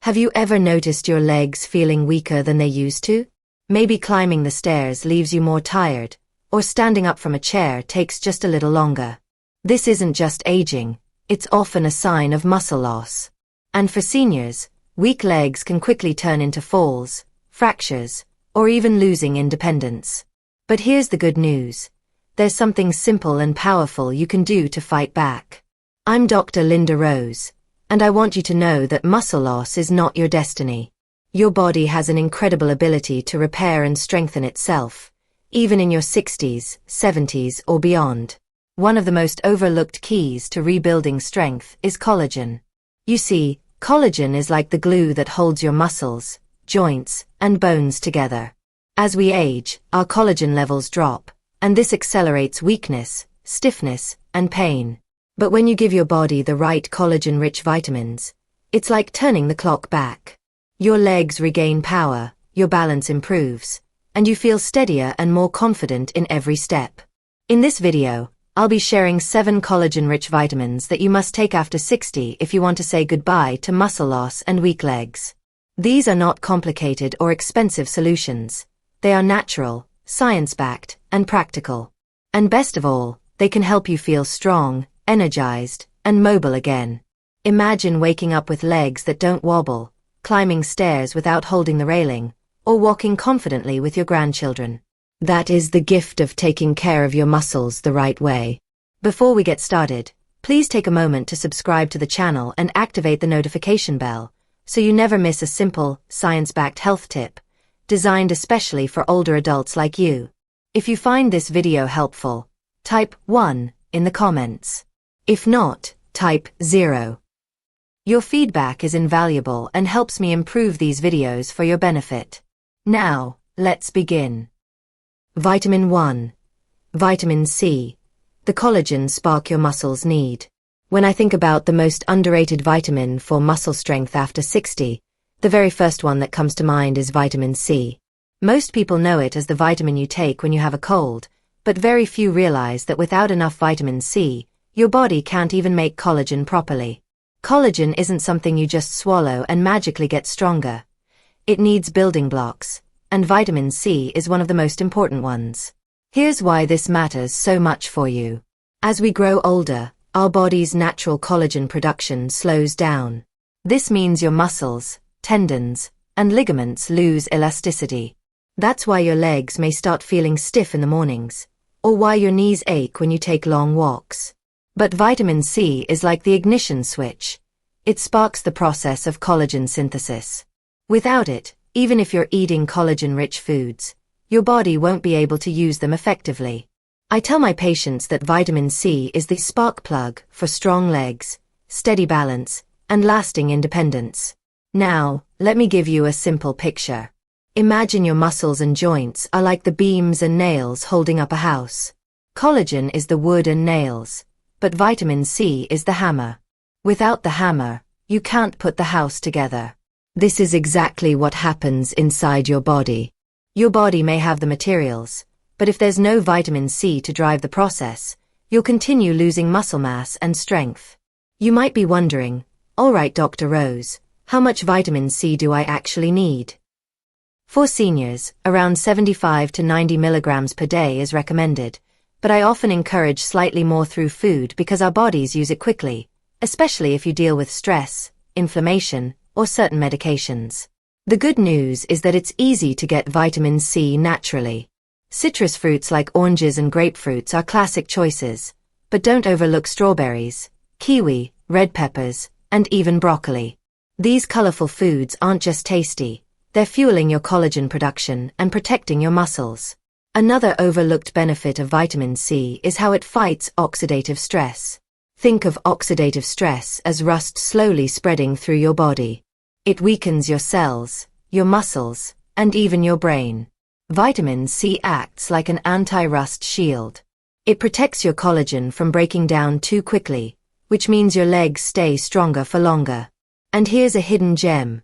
Have you ever noticed your legs feeling weaker than they used to? Maybe climbing the stairs leaves you more tired, or standing up from a chair takes just a little longer. This isn't just aging, it's often a sign of muscle loss. And for seniors, weak legs can quickly turn into falls, fractures, or even losing independence. But here's the good news. There's something simple and powerful you can do to fight back. I'm Dr. Linda Rose, and I want you to know that muscle loss is not your destiny. Your body has an incredible ability to repair and strengthen itself, even in your 60s, 70s, or beyond. One of the most overlooked keys to rebuilding strength is collagen. You see, collagen is like the glue that holds your muscles, joints, and bones together. As we age, our collagen levels drop, and this accelerates weakness, stiffness, and pain. But when you give your body the right collagen-rich vitamins, it's like turning the clock back. Your legs regain power, your balance improves, and you feel steadier and more confident in every step. In this video, I'll be sharing 7 collagen-rich vitamins that you must take after 60 if you want to say goodbye to muscle loss and weak legs. These are not complicated or expensive solutions. They are natural, science-backed, and practical. And best of all, they can help you feel strong, energized, and mobile again. Imagine waking up with legs that don't wobble, climbing stairs without holding the railing, or walking confidently with your grandchildren. That is the gift of taking care of your muscles the right way. Before we get started, please take a moment to subscribe to the channel and activate the notification bell, so you never miss a simple, science-backed health tip, designed especially for older adults like you. If you find this video helpful, type 1 in the comments. If not, type 0. Your feedback is invaluable and helps me improve these videos for your benefit. Now, let's begin. Vitamin 1. Vitamin C. The collagen spark your muscles need. When I think about the most underrated vitamin for muscle strength after 60, the very first one that comes to mind is vitamin C. Most people know it as the vitamin you take when you have a cold, but very few realize that without enough vitamin C, your body can't even make collagen properly. Collagen isn't something you just swallow and magically get stronger. It needs building blocks, and vitamin C is one of the most important ones. Here's why this matters so much for you. As we grow older, our body's natural collagen production slows down. This means your muscles, tendons, and ligaments lose elasticity. That's why your legs may start feeling stiff in the mornings, or why your knees ache when you take long walks. But vitamin C is like the ignition switch. It sparks the process of collagen synthesis. Without it, even if you're eating collagen-rich foods, your body won't be able to use them effectively. I tell my patients that vitamin C is the spark plug for strong legs, steady balance, and lasting independence. Now, let me give you a simple picture. Imagine your muscles and joints are like the beams and nails holding up a house. Collagen is the wood and nails, but vitamin C is the hammer. Without the hammer, you can't put the house together. This is exactly what happens inside your body. Your body may have the materials, but if there's no vitamin C to drive the process, you'll continue losing muscle mass and strength. You might be wondering, all right, Dr. Rose, how much vitamin C do I actually need? For seniors, around 75 to 90 milligrams per day is recommended, but I often encourage slightly more through food because our bodies use it quickly, especially if you deal with stress, inflammation, or certain medications. The good news is that it's easy to get vitamin C naturally. Citrus fruits like oranges and grapefruits are classic choices, but don't overlook strawberries, kiwi, red peppers, and even broccoli. These colorful foods aren't just tasty, they're fueling your collagen production and protecting your muscles. Another overlooked benefit of vitamin C is how it fights oxidative stress. Think of oxidative stress as rust slowly spreading through your body. It weakens your cells, your muscles, and even your brain. Vitamin C acts like an anti-rust shield. It protects your collagen from breaking down too quickly, which means your legs stay stronger for longer. And here's a hidden gem.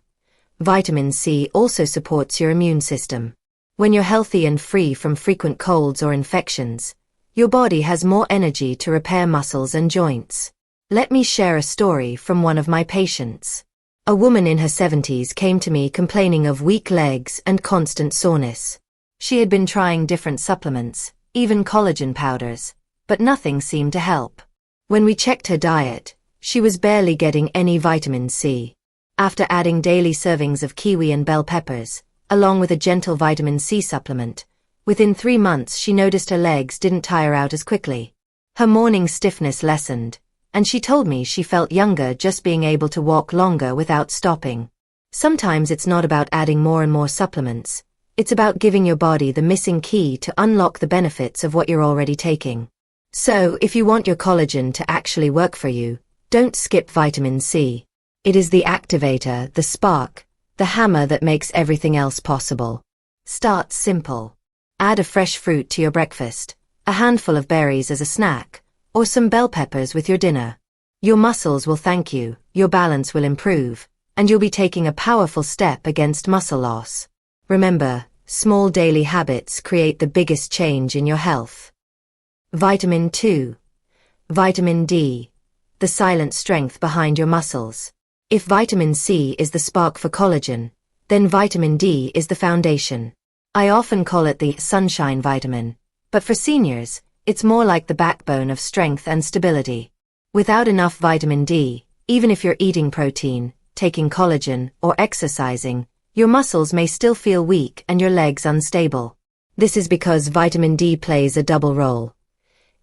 Vitamin C also supports your immune system. When you're healthy and free from frequent colds or infections, your body has more energy to repair muscles and joints. Let me share a story from one of my patients. A woman in her 70s came to me complaining of weak legs and constant soreness. She had been trying different supplements, even collagen powders, but nothing seemed to help. When we checked her diet, she was barely getting any vitamin C. After adding daily servings of kiwi and bell peppers, along with a gentle vitamin C supplement, within 3 months she noticed her legs didn't tire out as quickly. Her morning stiffness lessened, and she told me she felt younger just being able to walk longer without stopping. Sometimes it's not about adding more and more supplements, it's about giving your body the missing key to unlock the benefits of what you're already taking. So, if you want your collagen to actually work for you, don't skip vitamin C. It is the activator, the spark, the hammer that makes everything else possible. Start simple. Add a fresh fruit to your breakfast, a handful of berries as a snack, or some bell peppers with your dinner. Your muscles will thank you, your balance will improve, and you'll be taking a powerful step against muscle loss. Remember, small daily habits create the biggest change in your health. Vitamin 2. Vitamin D. The silent strength behind your muscles. If vitamin C is the spark for collagen, then vitamin D is the foundation. I often call it the sunshine vitamin, but for seniors, it's more like the backbone of strength and stability. Without enough vitamin D, even if you're eating protein, taking collagen, or exercising, your muscles may still feel weak and your legs unstable. This is because vitamin D plays a double role.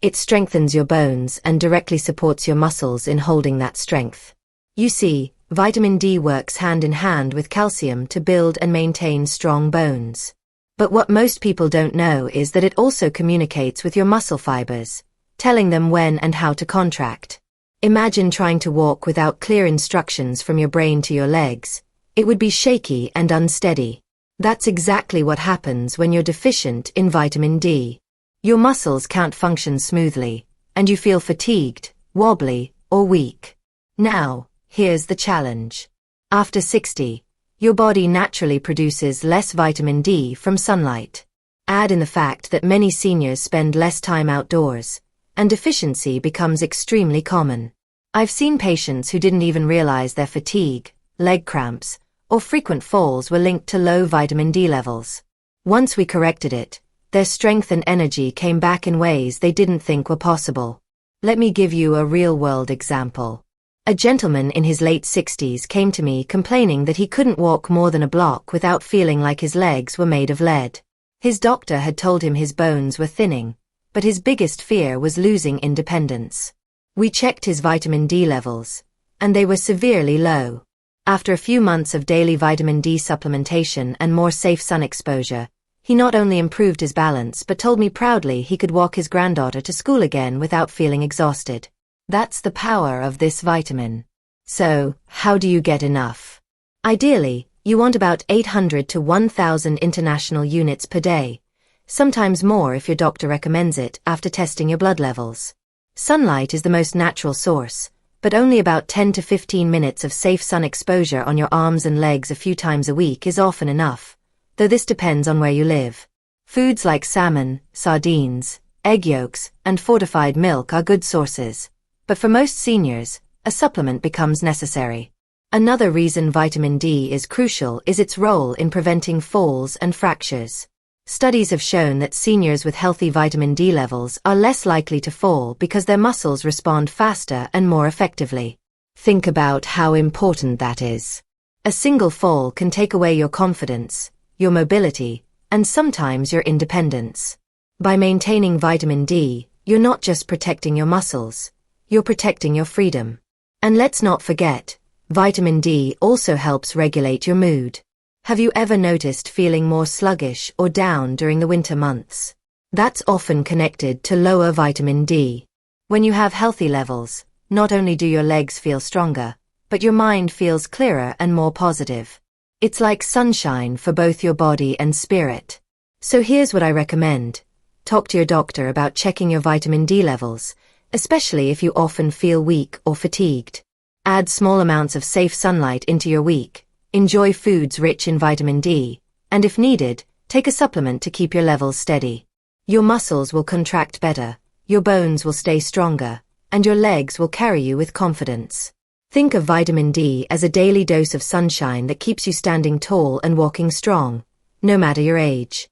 It strengthens your bones and directly supports your muscles in holding that strength. You see, vitamin D works hand in hand with calcium to build and maintain strong bones. But what most people don't know is that it also communicates with your muscle fibers, telling them when and how to contract. Imagine trying to walk without clear instructions from your brain to your legs. It would be shaky and unsteady. That's exactly what happens when you're deficient in vitamin D. Your muscles can't function smoothly, and you feel fatigued, wobbly, or weak. Now, here's the challenge. After 60, your body naturally produces less vitamin D from sunlight. Add in the fact that many seniors spend less time outdoors, and deficiency becomes extremely common. I've seen patients who didn't even realize their fatigue, leg cramps, or frequent falls were linked to low vitamin D levels. Once we corrected it, their strength and energy came back in ways they didn't think were possible. Let me give you a real-world example. A gentleman in his late 60s came to me complaining that he couldn't walk more than a block without feeling like his legs were made of lead. His doctor had told him his bones were thinning, but his biggest fear was losing independence. We checked his vitamin D levels, and they were severely low. After a few months of daily vitamin D supplementation and more safe sun exposure, he not only improved his balance but told me proudly he could walk his granddaughter to school again without feeling exhausted. That's the power of this vitamin. So, how do you get enough? Ideally, you want about 800 to 1,000 international units per day, sometimes more if your doctor recommends it after testing your blood levels. Sunlight is the most natural source, but only about 10 to 15 minutes of safe sun exposure on your arms and legs a few times a week is often enough, though this depends on where you live. Foods like salmon, sardines, egg yolks, and fortified milk are good sources, but for most seniors, a supplement becomes necessary. Another reason vitamin D is crucial is its role in preventing falls and fractures. Studies have shown that seniors with healthy vitamin D levels are less likely to fall because their muscles respond faster and more effectively. Think about how important that is. A single fall can take away your confidence, your mobility, and sometimes your independence. By maintaining vitamin D, you're not just protecting your muscles, you're protecting your freedom. And let's not forget, vitamin D also helps regulate your mood. Have you ever noticed feeling more sluggish or down during the winter months? That's often connected to lower vitamin D. When you have healthy levels, not only do your legs feel stronger, but your mind feels clearer and more positive. It's like sunshine for both your body and spirit. So here's what I recommend. Talk to your doctor about checking your vitamin D levels, especially if you often feel weak or fatigued. Add small amounts of safe sunlight into your week. Enjoy foods rich in vitamin D, and if needed, take a supplement to keep your levels steady. Your muscles will contract better, your bones will stay stronger, and your legs will carry you with confidence. Think of vitamin D as a daily dose of sunshine that keeps you standing tall and walking strong, no matter your age.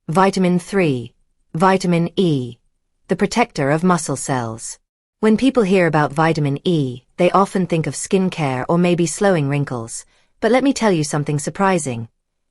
Vitamin 3. Vitamin E. The protector of muscle cells. When people hear about vitamin E, they often think of skincare or maybe slowing wrinkles, but let me tell you something surprising.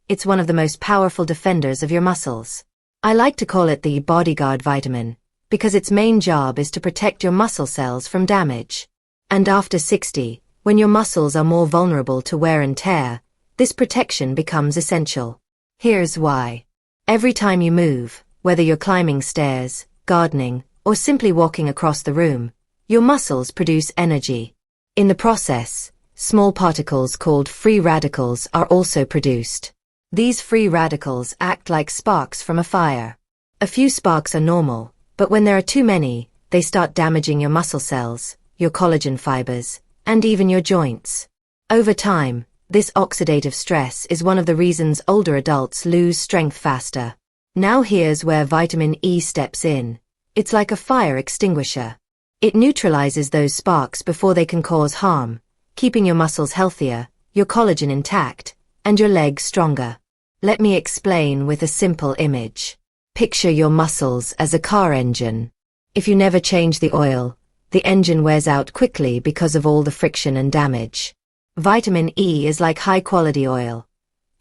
It's one of the most powerful defenders of your muscles. I like to call it the bodyguard vitamin, because its main job is to protect your muscle cells from damage. And after 60, when your muscles are more vulnerable to wear and tear, this protection becomes essential. Here's why. Every time you move, whether you're climbing stairs, gardening, or simply walking across the room, your muscles produce energy. In the process, small particles called free radicals are also produced. These free radicals act like sparks from a fire. A few sparks are normal, but when there are too many, they start damaging your muscle cells, your collagen fibers, and even your joints. Over time, this oxidative stress is one of the reasons older adults lose strength faster. Now here's where vitamin E steps in. It's like a fire extinguisher. It neutralizes those sparks before they can cause harm, keeping your muscles healthier, your collagen intact, and your legs stronger. Let me explain with a simple image. Picture your muscles as a car engine. If you never change the oil, the engine wears out quickly because of all the friction and damage. Vitamin E is like high-quality oil.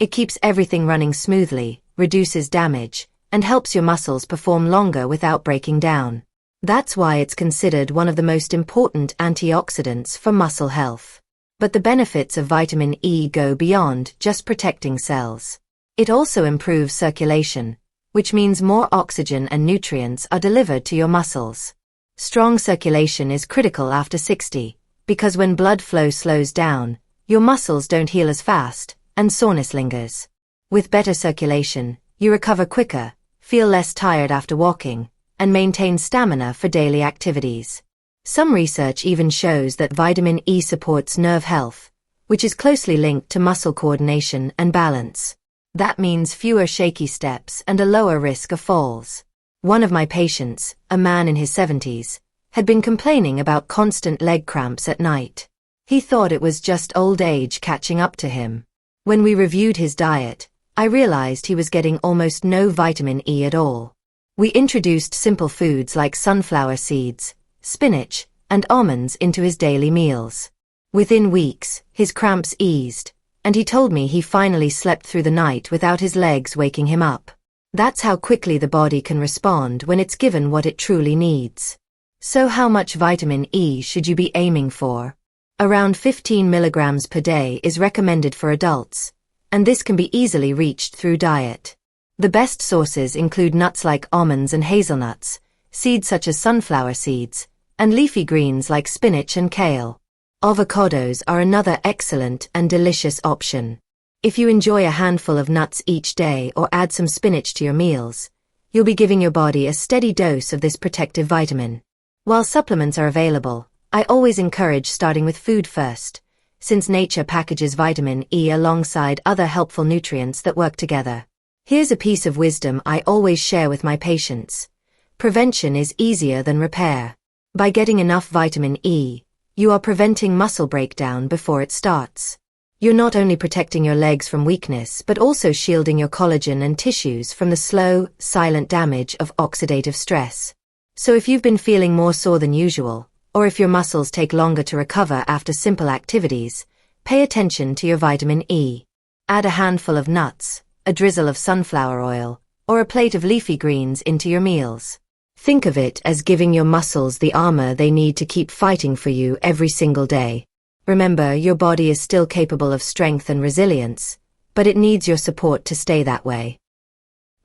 It keeps everything running smoothly, reduces damage, and helps your muscles perform longer without breaking down. That's why it's considered one of the most important antioxidants for muscle health. But the benefits of vitamin E go beyond just protecting cells. It also improves circulation, which means more oxygen and nutrients are delivered to your muscles. Strong circulation is critical after 60, because when blood flow slows down, your muscles don't heal as fast, and soreness lingers. With better circulation, you recover quicker, feel less tired after walking, and maintain stamina for daily activities. Some research even shows that vitamin E supports nerve health, which is closely linked to muscle coordination and balance. That means fewer shaky steps and a lower risk of falls. One of my patients, a man in his 70s, had been complaining about constant leg cramps at night. He thought it was just old age catching up to him. When we reviewed his diet, I realized he was getting almost no vitamin E at all. We introduced simple foods like sunflower seeds, spinach, and almonds into his daily meals. Within weeks, his cramps eased, and he told me he finally slept through the night without his legs waking him up. That's how quickly the body can respond when it's given what it truly needs. So how much vitamin E should you be aiming for? Around 15 milligrams per day is recommended for adults, and this can be easily reached through diet. The best sources include nuts like almonds and hazelnuts, seeds such as sunflower seeds, and leafy greens like spinach and kale. Avocados are another excellent and delicious option. If you enjoy a handful of nuts each day or add some spinach to your meals, you'll be giving your body a steady dose of this protective vitamin. While supplements are available, I always encourage starting with food first, since nature packages vitamin E alongside other helpful nutrients that work together. Here's a piece of wisdom I always share with my patients. Prevention is easier than repair. By getting enough vitamin E, you are preventing muscle breakdown before it starts. You're not only protecting your legs from weakness but also shielding your collagen and tissues from the slow, silent damage of oxidative stress. So if you've been feeling more sore than usual, or if your muscles take longer to recover after simple activities, pay attention to your vitamin E. Add a handful of nuts, a drizzle of sunflower oil, or a plate of leafy greens into your meals. Think of it as giving your muscles the armor they need to keep fighting for you every single day. Remember, your body is still capable of strength and resilience, but it needs your support to stay that way.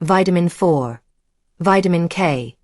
Vitamin 4. Vitamin K.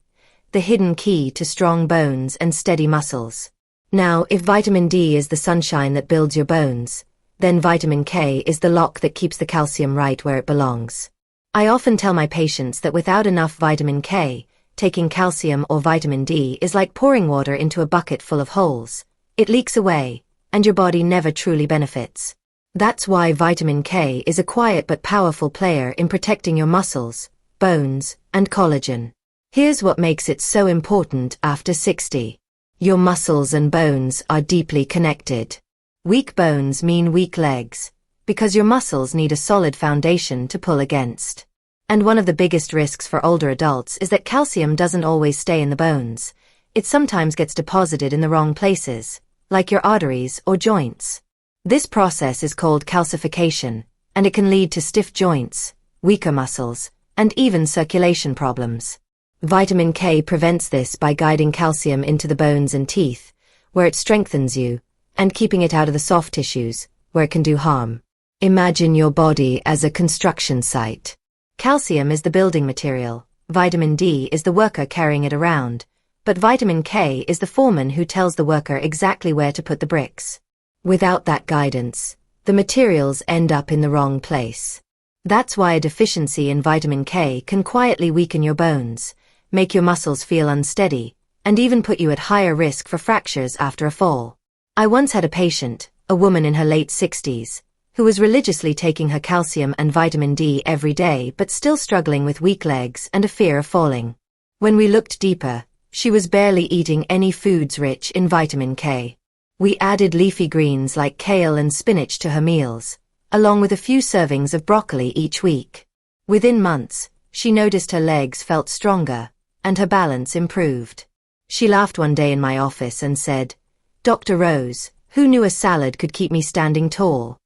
The hidden key to strong bones and steady muscles. Now, if vitamin D is the sunshine that builds your bones, then vitamin K is the lock that keeps the calcium right where it belongs. I often tell my patients that without enough vitamin K, taking calcium or vitamin D is like pouring water into a bucket full of holes. It leaks away, and your body never truly benefits. That's why vitamin K is a quiet but powerful player in protecting your muscles, bones, and collagen. Here's what makes it so important after 60. Your muscles and bones are deeply connected. Weak bones mean weak legs, because your muscles need a solid foundation to pull against. And one of the biggest risks for older adults is that calcium doesn't always stay in the bones. It sometimes gets deposited in the wrong places, like your arteries or joints. This process is called calcification, and it can lead to stiff joints, weaker muscles, and even circulation problems. Vitamin K prevents this by guiding calcium into the bones and teeth, where it strengthens you, and keeping it out of the soft tissues, where it can do harm. Imagine your body as a construction site. Calcium is the building material, vitamin D is the worker carrying it around, but vitamin K is the foreman who tells the worker exactly where to put the bricks. Without that guidance, the materials end up in the wrong place. That's why a deficiency in vitamin K can quietly weaken your bones, make your muscles feel unsteady, and even put you at higher risk for fractures after a fall. I once had a patient, a woman in her late 60s, who was religiously taking her calcium and vitamin D every day but still struggling with weak legs and a fear of falling. When we looked deeper, she was barely eating any foods rich in vitamin K. We added leafy greens like kale and spinach to her meals, along with a few servings of broccoli each week. Within months, she noticed her legs felt stronger, and her balance improved. She laughed one day in my office and said, "Dr. Rose, who knew a salad could keep me standing tall?"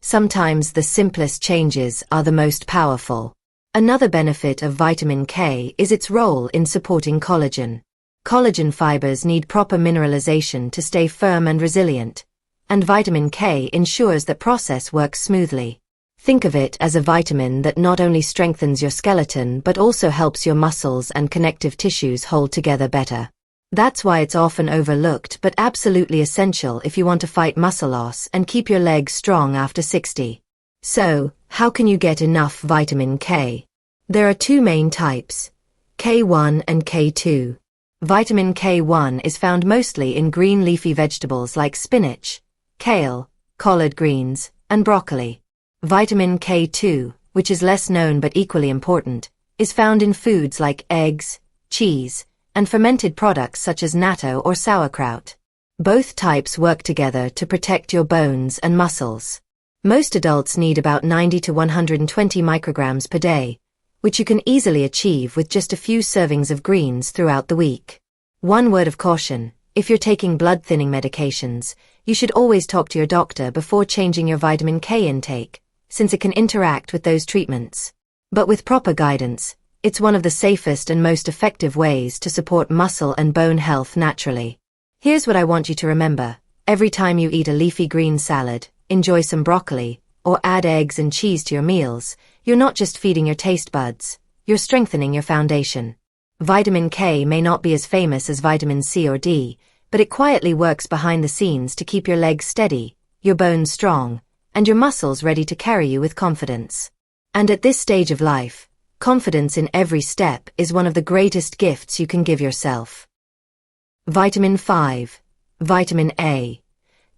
Sometimes the simplest changes are the most powerful. Another benefit of vitamin K is its role in supporting collagen. Collagen fibers need proper mineralization to stay firm and resilient, and vitamin K ensures that process works smoothly. Think of it as a vitamin that not only strengthens your skeleton but also helps your muscles and connective tissues hold together better. That's why it's often overlooked but absolutely essential if you want to fight muscle loss and keep your legs strong after 60. So, how can you get enough vitamin K? There are two main types, K1 and K2. Vitamin K1 is found mostly in green leafy vegetables like spinach, kale, collard greens, and broccoli. Vitamin K2, which is less known but equally important, is found in foods like eggs, cheese, and fermented products such as natto or sauerkraut. Both types work together to protect your bones and muscles. Most adults need about 90 to 120 micrograms per day, which you can easily achieve with just a few servings of greens throughout the week. One word of caution, if you're taking blood-thinning medications, you should always talk to your doctor before changing your vitamin K intake, since it can interact with those treatments. But with proper guidance, it's one of the safest and most effective ways to support muscle and bone health naturally. Here's what I want you to remember. Every time you eat a leafy green salad, enjoy some broccoli, or add eggs and cheese to your meals, you're not just feeding your taste buds, you're strengthening your foundation. Vitamin K may not be as famous as vitamin C or D, but it quietly works behind the scenes to keep your legs steady, your bones strong, and your muscles ready to carry you with confidence. And at this stage of life, confidence in every step is one of the greatest gifts you can give yourself. Vitamin 5. Vitamin A.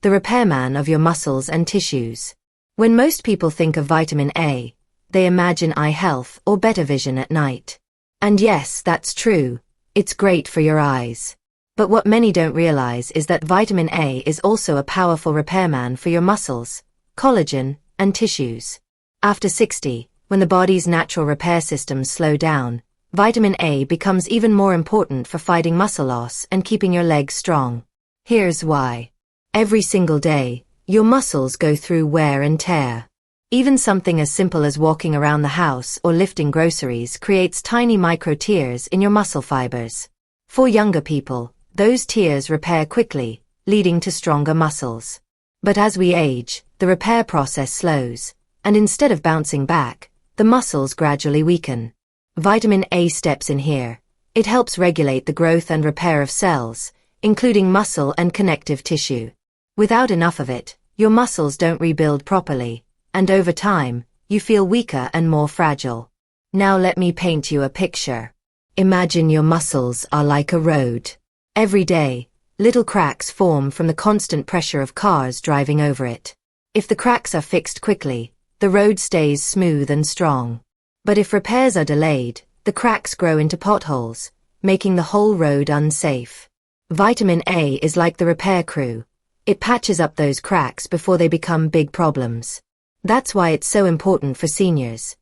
The repairman of your muscles and tissues. When most people think of vitamin A, they imagine eye health or better vision at night. And yes, that's true. It's great for your eyes. But what many don't realize is that vitamin A is also a powerful repairman for your muscles, collagen, and tissues. After 60, when the body's natural repair systems slow down, vitamin A becomes even more important for fighting muscle loss and keeping your legs strong. Here's why. Every single day, your muscles go through wear and tear. Even something as simple as walking around the house or lifting groceries creates tiny micro tears in your muscle fibers. For younger people, those tears repair quickly, leading to stronger muscles. But as we age, the repair process slows, and instead of bouncing back, the muscles gradually weaken. Vitamin A steps in here. It helps regulate the growth and repair of cells, including muscle and connective tissue. Without enough of it, your muscles don't rebuild properly, and over time, you feel weaker and more fragile. Now let me paint you a picture. Imagine your muscles are like a road. Every day, little cracks form from the constant pressure of cars driving over it. If the cracks are fixed quickly, the road stays smooth and strong. But if repairs are delayed, the cracks grow into potholes, making the whole road unsafe. Vitamin A is like the repair crew. It patches up those cracks before they become big problems. That's why it's so important for seniors.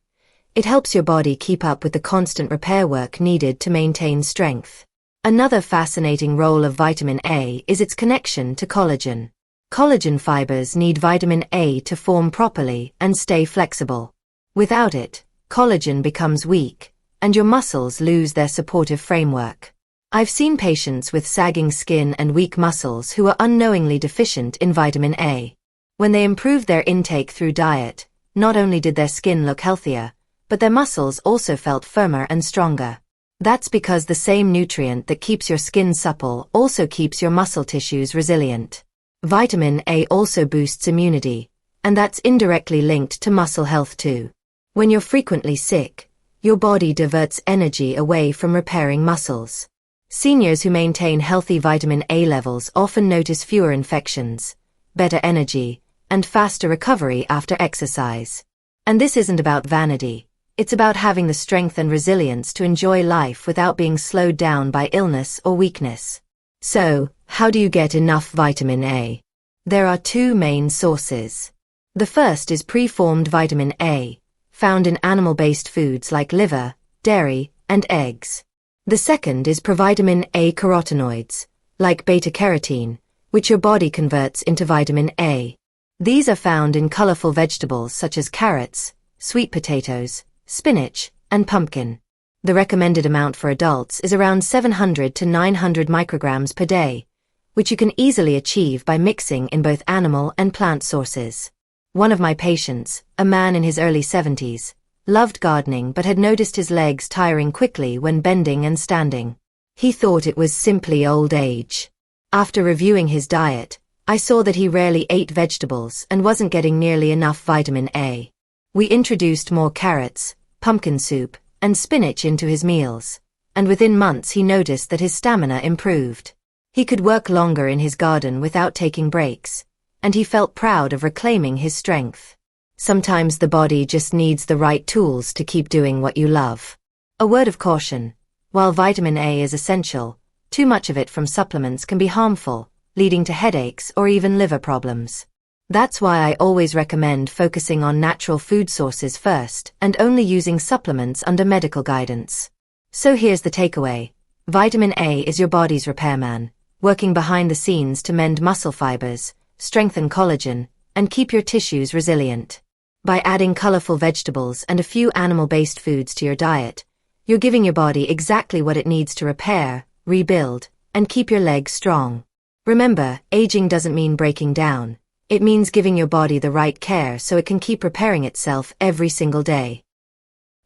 It helps your body keep up with the constant repair work needed to maintain strength. Another fascinating role of vitamin A is its connection to collagen. Collagen fibers need vitamin A to form properly and stay flexible. Without it, collagen becomes weak, and your muscles lose their supportive framework. I've seen patients with sagging skin and weak muscles who are unknowingly deficient in vitamin A. When they improved their intake through diet, not only did their skin look healthier, but their muscles also felt firmer and stronger. That's because the same nutrient that keeps your skin supple also keeps your muscle tissues resilient. Vitamin A also boosts immunity, and that's indirectly linked to muscle health too. When you're frequently sick, your body diverts energy away from repairing muscles. Seniors who maintain healthy vitamin A levels often notice fewer infections, better energy, and faster recovery after exercise. And this isn't about vanity. It's about having the strength and resilience to enjoy life without being slowed down by illness or weakness. So, how do you get enough vitamin A? There are two main sources. The first is preformed vitamin A, found in animal-based foods like liver, dairy, and eggs. The second is provitamin A carotenoids, like beta-carotene, which your body converts into vitamin A. These are found in colorful vegetables such as carrots, sweet potatoes, spinach, and pumpkin. The recommended amount for adults is around 700 to 900 micrograms per day, which you can easily achieve by mixing in both animal and plant sources. One of my patients, a man in his early 70s, loved gardening but had noticed his legs tiring quickly when bending and standing. He thought it was simply old age. After reviewing his diet, I saw that he rarely ate vegetables and wasn't getting nearly enough vitamin A. We introduced more carrots, pumpkin soup, and spinach into his meals, and within months he noticed that his stamina improved. He could work longer in his garden without taking breaks, and he felt proud of reclaiming his strength. Sometimes the body just needs the right tools to keep doing what you love. A word of caution: while vitamin A is essential, too much of it from supplements can be harmful, leading to headaches or even liver problems. That's why I always recommend focusing on natural food sources first and only using supplements under medical guidance. So here's the takeaway. Vitamin A is your body's repairman, working behind the scenes to mend muscle fibers, strengthen collagen, and keep your tissues resilient. By adding colorful vegetables and a few animal-based foods to your diet, you're giving your body exactly what it needs to repair, rebuild, and keep your legs strong. Remember, aging doesn't mean breaking down. It means giving your body the right care so it can keep repairing itself every single day.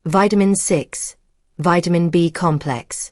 Vitamin 6. Vitamin B complex.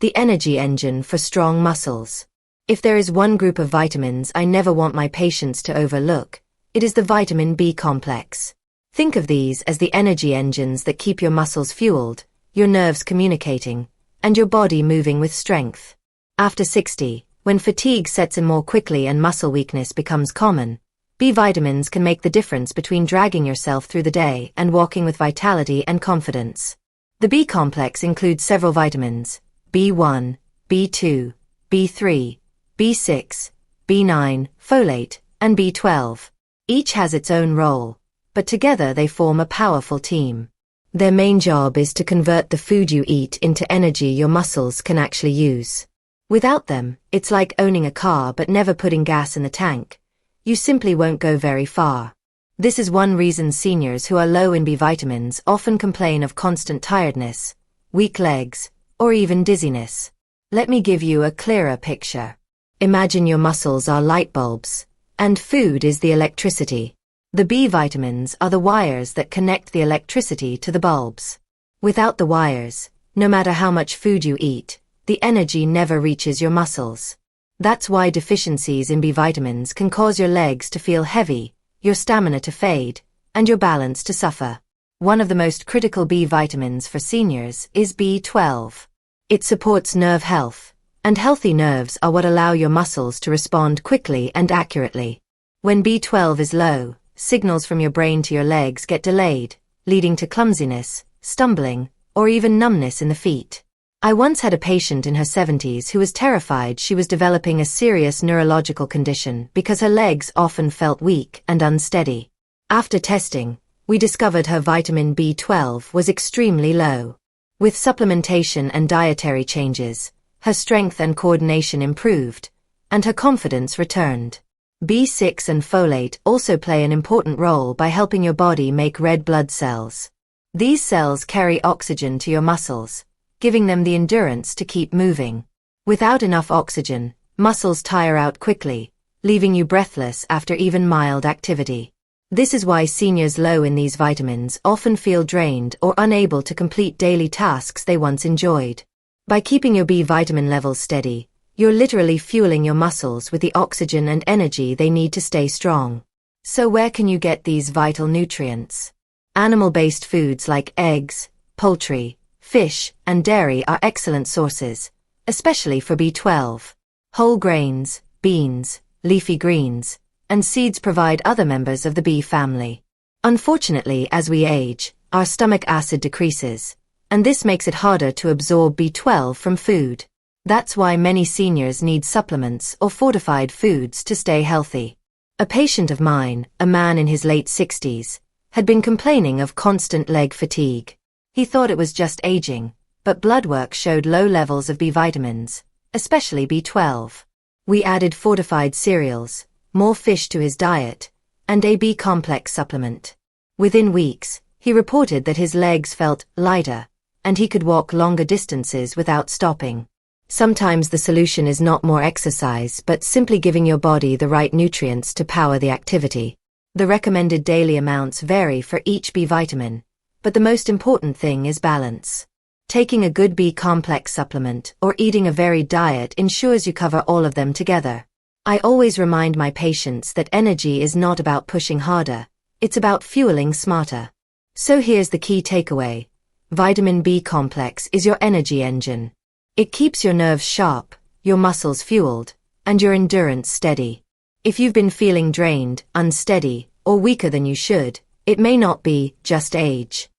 The energy engine for strong muscles. If there is one group of vitamins I never want my patients to overlook, it is the vitamin B complex. Think of these as the energy engines that keep your muscles fueled, your nerves communicating, and your body moving with strength. After 60, when fatigue sets in more quickly and muscle weakness becomes common, B vitamins can make the difference between dragging yourself through the day and walking with vitality and confidence. The B complex includes several vitamins: B1, B2, B3, B6, B9, folate, and B12. Each has its own role, but together they form a powerful team. Their main job is to convert the food you eat into energy your muscles can actually use. Without them, it's like owning a car but never putting gas in the tank. You simply won't go very far. This is one reason seniors who are low in B vitamins often complain of constant tiredness, weak legs, or even dizziness. Let me give you a clearer picture. Imagine your muscles are light bulbs, and food is the electricity. The B vitamins are the wires that connect the electricity to the bulbs. Without the wires, no matter how much food you eat, the energy never reaches your muscles. That's why deficiencies in B vitamins can cause your legs to feel heavy, your stamina to fade, and your balance to suffer. One of the most critical B vitamins for seniors is B12. It supports nerve health, and healthy nerves are what allow your muscles to respond quickly and accurately. When B12 is low, signals from your brain to your legs get delayed, leading to clumsiness, stumbling, or even numbness in the feet. I once had a patient in her 70s who was terrified she was developing a serious neurological condition because her legs often felt weak and unsteady. After testing, we discovered her vitamin B12 was extremely low. With supplementation and dietary changes, her strength and coordination improved, and her confidence returned. B6 and folate also play an important role by helping your body make red blood cells. These cells carry oxygen to your muscles, giving them the endurance to keep moving. Without enough oxygen, muscles tire out quickly, leaving you breathless after even mild activity. This is why seniors low in these vitamins often feel drained or unable to complete daily tasks they once enjoyed. By keeping your B vitamin levels steady, you're literally fueling your muscles with the oxygen and energy they need to stay strong. So where can you get these vital nutrients? Animal-based foods like eggs, poultry, fish, and dairy are excellent sources, especially for B12. Whole grains, beans, leafy greens, and seeds provide other members of the B family. Unfortunately, as we age, our stomach acid decreases, and this makes it harder to absorb B12 from food. That's why many seniors need supplements or fortified foods to stay healthy. A patient of mine, a man in his late 60s, had been complaining of constant leg fatigue. He thought it was just aging, but blood work showed low levels of B vitamins, especially B12. We added fortified cereals, more fish to his diet, and a B complex supplement. Within weeks, he reported that his legs felt lighter, and he could walk longer distances without stopping. Sometimes the solution is not more exercise but simply giving your body the right nutrients to power the activity. The recommended daily amounts vary for each B vitamin, but the most important thing is balance. Taking a good B complex supplement or eating a varied diet ensures you cover all of them together. I always remind my patients that energy is not about pushing harder, it's about fueling smarter. So here's the key takeaway. Vitamin B complex is your energy engine. It keeps your nerves sharp, your muscles fueled, and your endurance steady. If you've been feeling drained, unsteady, or weaker than you should, it may not be just age.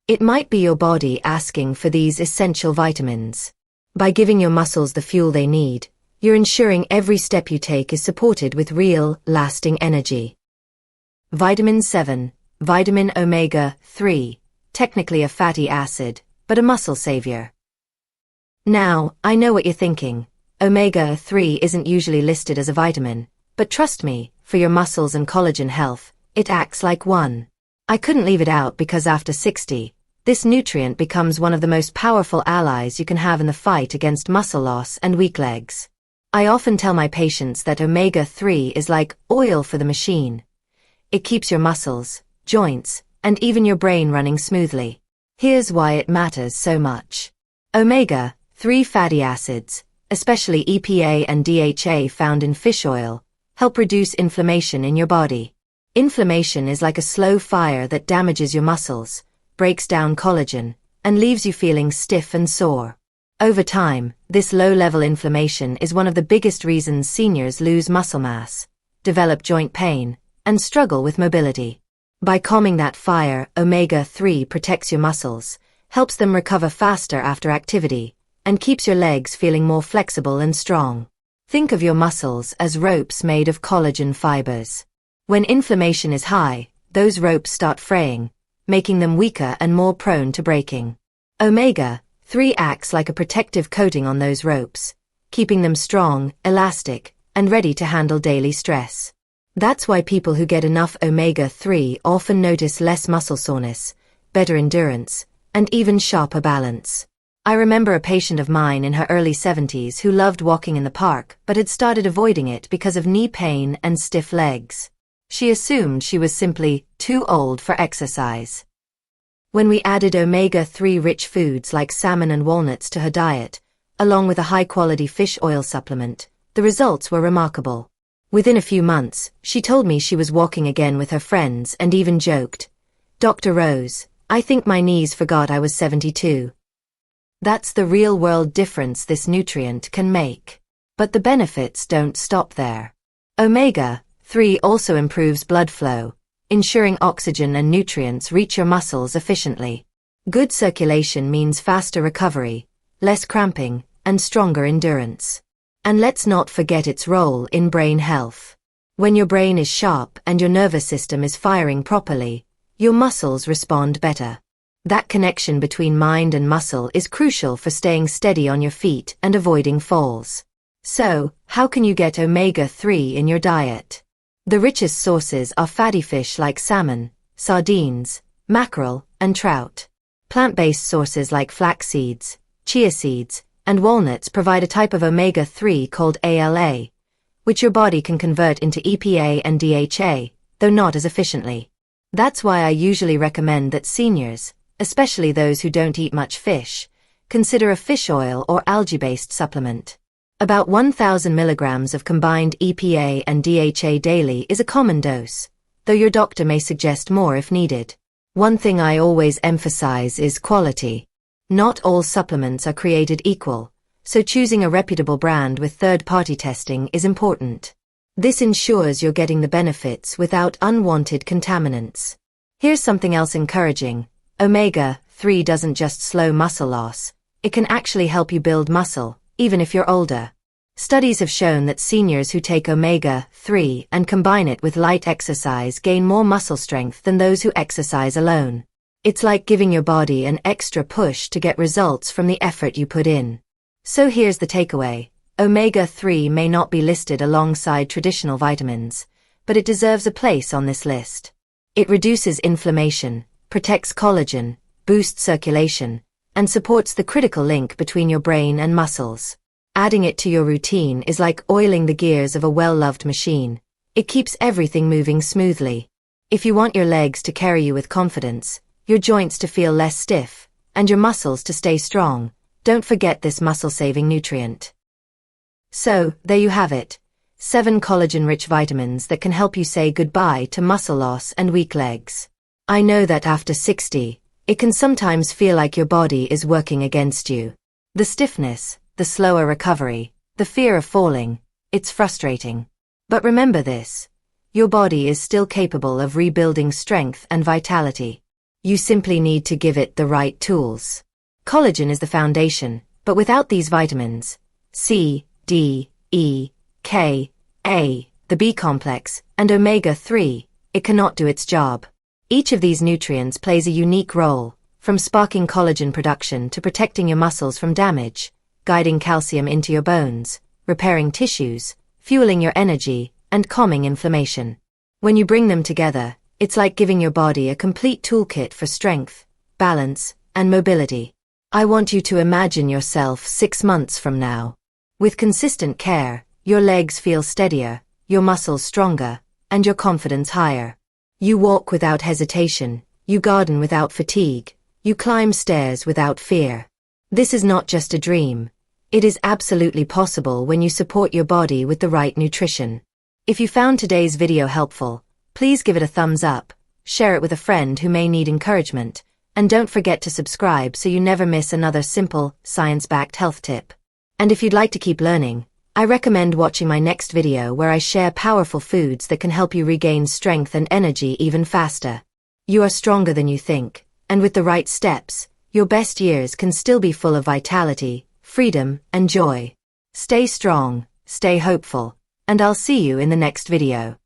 It might be your body asking for these essential vitamins. By giving your muscles the fuel they need, you're ensuring every step you take is supported with real, lasting energy. Vitamin 7, vitamin omega-3, technically a fatty acid, but a muscle savior. Now, I know what you're thinking. Omega-3 isn't usually listed as a vitamin, but trust me, for your muscles and collagen health, it acts like one. I couldn't leave it out because after 60, this nutrient becomes one of the most powerful allies you can have in the fight against muscle loss and weak legs. I often tell my patients that omega-3 is like oil for the machine. It keeps your muscles, joints, and even your brain running smoothly. Here's why it matters so much. Omega-3 fatty acids, especially EPA and DHA found in fish oil, help reduce inflammation in your body. Inflammation is like a slow fire that damages your muscles, breaks down collagen, and leaves you feeling stiff and sore. Over time, this low-level inflammation is one of the biggest reasons seniors lose muscle mass, develop joint pain, and struggle with mobility. By calming that fire, omega-3 protects your muscles, helps them recover faster after activity, and keeps your legs feeling more flexible and strong. Think of your muscles as ropes made of collagen fibers. When inflammation is high, those ropes start fraying, making them weaker and more prone to breaking. Omega-3 acts like a protective coating on those ropes, keeping them strong, elastic, and ready to handle daily stress. That's why people who get enough omega-3 often notice less muscle soreness, better endurance, and even sharper balance. I remember a patient of mine in her early 70s who loved walking in the park but had started avoiding it because of knee pain and stiff legs. She assumed she was simply too old for exercise. When we added omega-3 rich foods like salmon and walnuts to her diet, along with a high-quality fish oil supplement, the results were remarkable. Within a few months, she told me she was walking again with her friends and even joked, "Dr. Rose, I think my knees forgot I was 72. That's the real-world difference this nutrient can make. But the benefits don't stop there. Omega-3 also improves blood flow, ensuring oxygen and nutrients reach your muscles efficiently. Good circulation means faster recovery, less cramping, and stronger endurance. And let's not forget its role in brain health. When your brain is sharp and your nervous system is firing properly, your muscles respond better. That connection between mind and muscle is crucial for staying steady on your feet and avoiding falls. So, how can you get omega-3 in your diet? The richest sources are fatty fish like salmon, sardines, mackerel, and trout. Plant-based sources like flax seeds, chia seeds, and walnuts provide a type of omega-3 called ALA, which your body can convert into EPA and DHA, though not as efficiently. That's why I usually recommend that seniors, especially those who don't eat much fish, consider a fish oil or algae-based supplement. About 1,000 milligrams of combined EPA and DHA daily is a common dose, though your doctor may suggest more if needed. One thing I always emphasize is quality. Not all supplements are created equal, so choosing a reputable brand with third-party testing is important. This ensures you're getting the benefits without unwanted contaminants. Here's something else encouraging. Omega-3 doesn't just slow muscle loss, it can actually help you build muscle, even if you're older. Studies have shown that seniors who take omega-3 and combine it with light exercise gain more muscle strength than those who exercise alone. It's like giving your body an extra push to get results from the effort you put in. So here's the takeaway. Omega-3 may not be listed alongside traditional vitamins, but it deserves a place on this list. It reduces inflammation, protects collagen, boosts circulation, and supports the critical link between your brain and muscles. Adding it to your routine is like oiling the gears of a well-loved machine. It keeps everything moving smoothly. If you want your legs to carry you with confidence, your joints to feel less stiff, and your muscles to stay strong, don't forget this muscle-saving nutrient. So, there you have it. 7 collagen-rich vitamins that can help you say goodbye to muscle loss and weak legs. I know that after 60, it can sometimes feel like your body is working against you. The stiffness, the slower recovery, the fear of falling, it's frustrating. But remember this, your body is still capable of rebuilding strength and vitality. You simply need to give it the right tools. Collagen is the foundation, but without these vitamins, C, D, E, K, A, the B complex, and omega-3, it cannot do its job. Each of these nutrients plays a unique role, from sparking collagen production to protecting your muscles from damage, guiding calcium into your bones, repairing tissues, fueling your energy, and calming inflammation. When you bring them together, it's like giving your body a complete toolkit for strength, balance, and mobility. I want you to imagine yourself 6 months from now. With consistent care, your legs feel steadier, your muscles stronger, and your confidence higher. You walk without hesitation, you garden without fatigue, you climb stairs without fear. This is not just a dream. It is absolutely possible when you support your body with the right nutrition. If you found today's video helpful, please give it a thumbs up, share it with a friend who may need encouragement, and don't forget to subscribe so you never miss another simple, science-backed health tip. And if you'd like to keep learning, I recommend watching my next video where I share powerful foods that can help you regain strength and energy even faster. You are stronger than you think, and with the right steps, your best years can still be full of vitality, freedom, and joy. Stay strong, stay hopeful, and I'll see you in the next video.